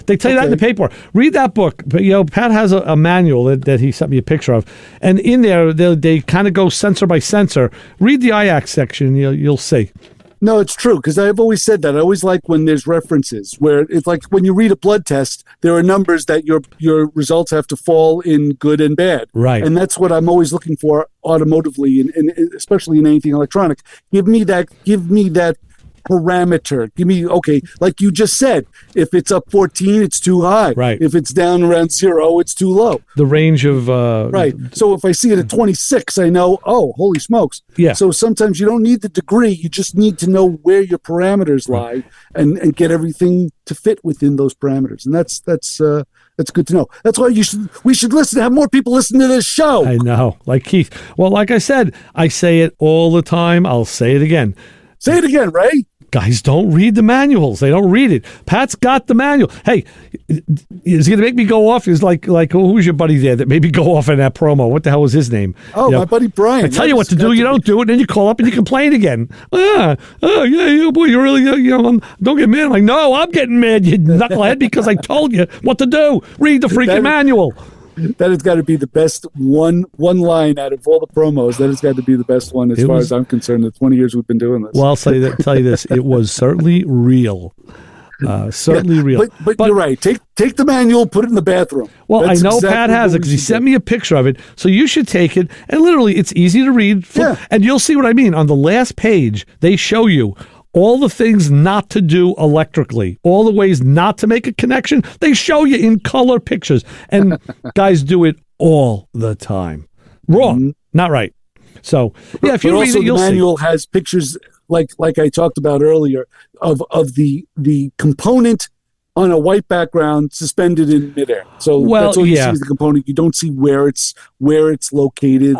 They tell you that in the paperwork. Read that book. But Pat has a manual that he sent me a picture of, and in there they kind of go sensor by sensor. Read the IAC section. You'll see. No, it's true, because I've always said that. I always like when there's references, where it's like when you read a blood test, there are numbers that your results have to fall in good and bad. Right. And that's what I'm always looking for automotively, and especially in anything electronic. Give me that parameter. Give me, okay, like you just said, if it's up 14, it's too high. Right. If it's down around 0, it's too low. The range of... right. So if I see it at 26, I know, oh, holy smokes. Yeah. So sometimes you don't need the degree. You just need to know where your parameters lie and get everything to fit within those parameters. And that's good to know. That's why we should listen. Have more people listen to this show. I know. Like Keith. Well, like I said, I say it all the time. I'll say it again. Say it again, Ray. Guys don't read the manuals. They don't read it. Pat's got the manual. Hey, is he going to make me go off? Is like who's your buddy there that made me go off in that promo? What the hell was his name? Oh, my buddy Brian. I tell you what to do. You don't do it. Then you call up and you complain again. Yeah, boy, you're really, don't get mad. I'm like, no, I'm getting mad, you knucklehead, because I told you what to do. Read the freaking manual. That has got to be the best one line out of all the promos. That has got to be the best one as far as I'm concerned. The 20 years we've been doing this. Well, I'll tell you this. It was certainly real. Real. But you're right. Take the manual, put it in the bathroom. Well, I know Pat has it because he sent me a picture of it. So you should take it. And literally, it's easy to read. And you'll see what I mean. On the last page, they show you all the things not to do electrically, all the ways not to make a connection. They show you in color pictures. And guys do it all the time. Wrong. Not right. So, yeah, if you read it, you'll see. The manual has pictures, like I talked about earlier, of the component on a white background suspended in midair. So that's all you see is the component. You don't see where it's located.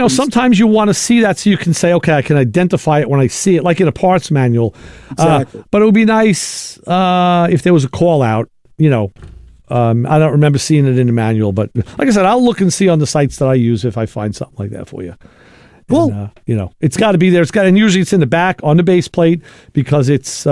Sometimes you want to see that so you can say, okay, I can identify it when I see it, like in a parts manual. Exactly. But it would be nice if there was a call out, I don't remember seeing it in the manual, but like I said, I'll look and see on the sites that I use if I find something like that for you. Cool. And, it's got to be there. And usually it's in the back on the base plate because it's,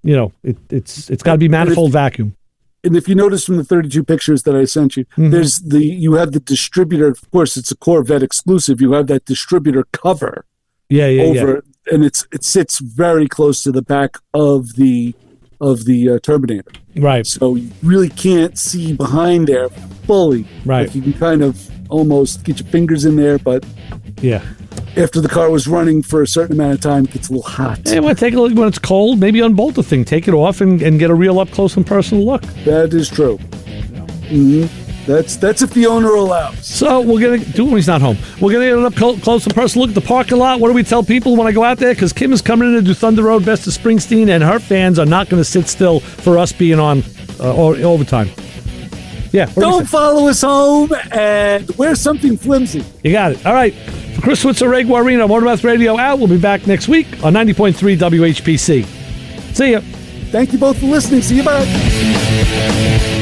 it's got to be manifold vacuum. And if you notice from the 32 pictures that I sent you, you have the distributor. Of course, it's a Corvette exclusive. You have that distributor cover. And it sits very close to the back of the Turbinator. Right. So you really can't see behind there fully. Right. Like you can kind of almost get your fingers in there, but after the car was running for a certain amount of time, it gets a little hot. Hey, take a look when it's cold. Maybe unbolt the thing, take it off, and get a real up close and personal look. That is true. Mm-hmm. That's if the owner allows. So we're gonna do it when he's not home. We're gonna get an up close and personal look at the parking lot. What do we tell people when I go out there? Because Kim is coming in to do Thunder Road Best of Springsteen, and her fans are not going to sit still for us being on overtime. Yeah. Don't follow us home and wear something flimsy. You got it. All right. For Chris Switzer, Ray Guarino, Motormouth Radio out. We'll be back next week on 90.3 WHPC. See ya. Thank you both for listening. See you back.